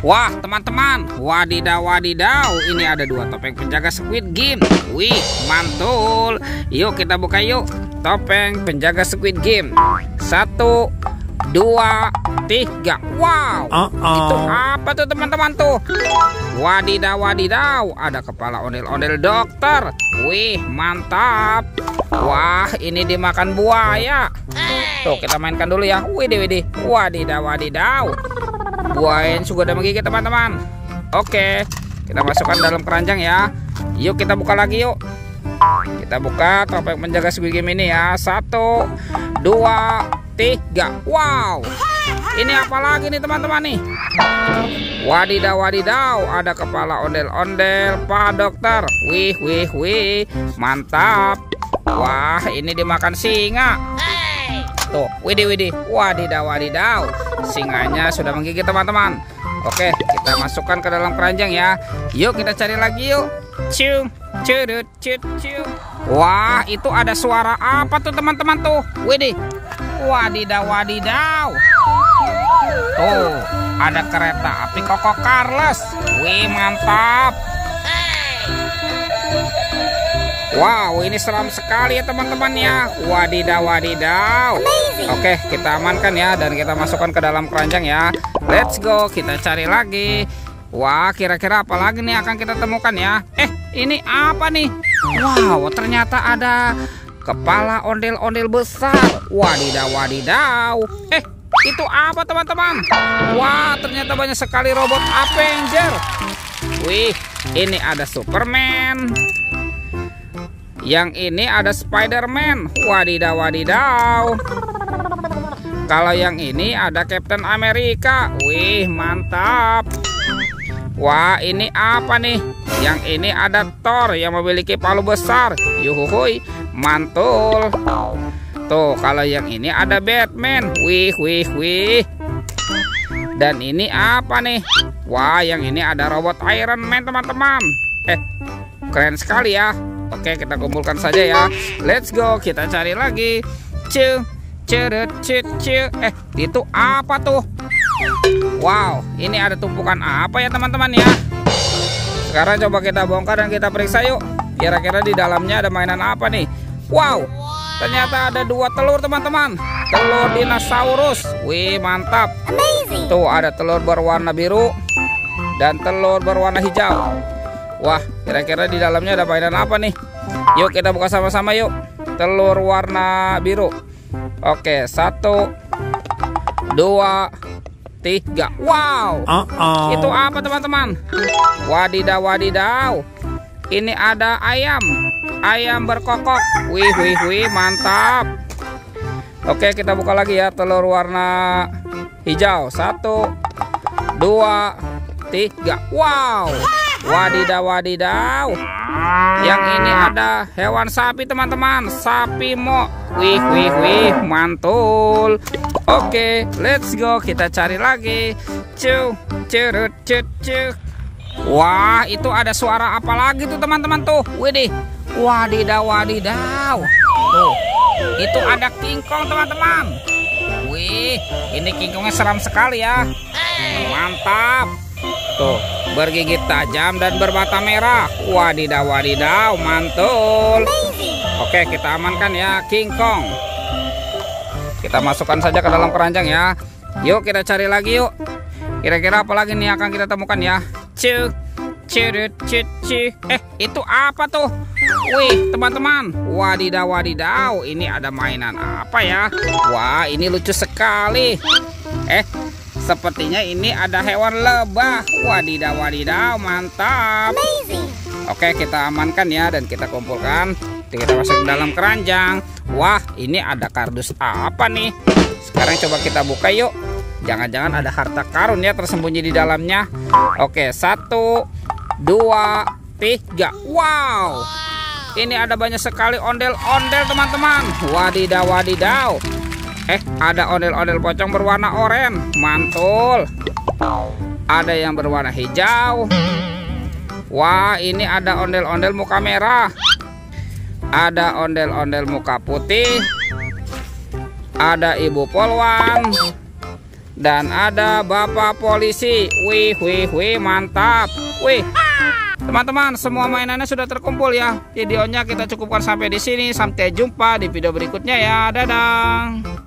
Wah teman-teman, wadidaw wadidaw, ini ada dua topeng penjaga Squid Game. Wih mantul. Yuk kita buka yuk topeng penjaga Squid Game. 1, 2, 3. Wow, itu apa tuh teman-teman tuh? Wadidaw wadidaw, ada kepala ondel-ondel dokter. Wih mantap. Wah ini dimakan buaya. Tuh kita mainkan dulu ya. Widih, wadidaw wadidaw, buaya juga udah menggigit teman-teman. Oke, kita masukkan dalam keranjang ya. Yuk kita buka lagi yuk. Kita buka topeng penjaga Squid Game ini ya. 1, 2, 3. Wow, ini apa lagi nih teman-teman nih? Wadidaw wadidaw, ada kepala ondel-ondel Pak Dokter. Wih, mantap. Wah ini dimakan singa. Tuh, widih, wadidaw wadidaw, singanya sudah menggigit teman-teman. Oke, kita masukkan ke dalam keranjang ya. Yuk kita cari lagi yuk. Cium, curut, cut, cium. Wah, itu ada suara apa tuh teman-teman tuh? Widih, wadidaw wadidaw. Tuh, ada kereta api Koko Carles. Wih, mantap. Wow, ini seram sekali ya teman-teman ya. Wadidaw wadidaw. Oke, kita amankan ya dan kita masukkan ke dalam keranjang ya. Let's go, kita cari lagi. Wah, kira-kira apa lagi nih akan kita temukan ya? Ini apa nih? Wow, ternyata ada kepala ondel-ondel besar. Wadidaw wadidaw. Itu apa teman-teman? Wah, ternyata banyak sekali robot Avenger. Wih, ini ada Superman. Yang ini ada Spider-Man. Wadidaw wadidaw. Kalau yang ini ada Captain America. Wih mantap. Wah ini apa nih? Yang ini ada Thor yang memiliki palu besar. Yuhuhui, mantul. Tuh kalau yang ini ada Batman. Wih. Dan ini apa nih? Wah yang ini ada robot Iron Man teman-teman. Keren sekali ya. Oke, kita kumpulkan saja ya. Let's go, kita cari lagi. Itu apa tuh? Wow, ini ada tumpukan apa ya teman-teman ya? Sekarang coba kita bongkar dan kita periksa yuk. Kira-kira di dalamnya ada mainan apa nih? Wow, ternyata ada 2 telur teman-teman. Telur dinosaurus. Wih, mantap. Tuh ada telur berwarna biru dan telur berwarna hijau. Wah, kira-kira di dalamnya ada mainan apa nih? Yuk kita buka sama-sama yuk. Telur warna biru. Oke, 1, 2, 3. Wow, itu apa teman-teman? Wadidaw wadidaw, ini ada ayam. Ayam berkokok. Wih, mantap. Oke, kita buka lagi ya. Telur warna hijau. 1, 2, 3. Wow, wadidaw wadidaw. Yang ini ada hewan sapi teman-teman. Sapi mo. Wih, mantul. Oke, let's go, kita cari lagi. Curut. Wah, itu ada suara apa lagi tuh teman-teman tuh? Widih, wadidaw wadidaw. Tuh, itu ada King Kong teman-teman. Wih, ini King Kongnya seram sekali ya. Mantap. Tuh, bergigit tajam dan bermata merah. Wadidaw wadidaw, mantul. Oke, kita amankan ya King Kong. Kita masukkan saja ke dalam keranjang ya. Yuk kita cari lagi yuk. Kira-kira apa lagi nih akan kita temukan ya? Curut. Itu apa tuh? Wih teman-teman, wadidaw wadidaw, ini ada mainan apa ya? Wah ini lucu sekali. Sepertinya ini ada hewan lebah. Wadidaw wadidaw, mantap. Oke, kita amankan ya dan kita kumpulkan. Kita masuk ke dalam keranjang. Wah, ini ada kardus apa nih? Sekarang coba kita buka yuk. Jangan-jangan ada harta karun ya tersembunyi di dalamnya. Oke, 1, 2, 3. Wow, ini ada banyak sekali ondel-ondel teman-teman. Wadidaw wadidaw. Ada ondel-ondel pocong berwarna oranye. Mantul. Ada yang berwarna hijau. Wah, ini ada ondel-ondel muka merah. Ada ondel-ondel muka putih. Ada ibu polwan. Dan ada bapak polisi. Wih, wih, wih, mantap. Wih. Teman-teman, semua mainannya sudah terkumpul ya. Videonya kita cukupkan sampai di sini. Sampai jumpa di video berikutnya ya. Dadah.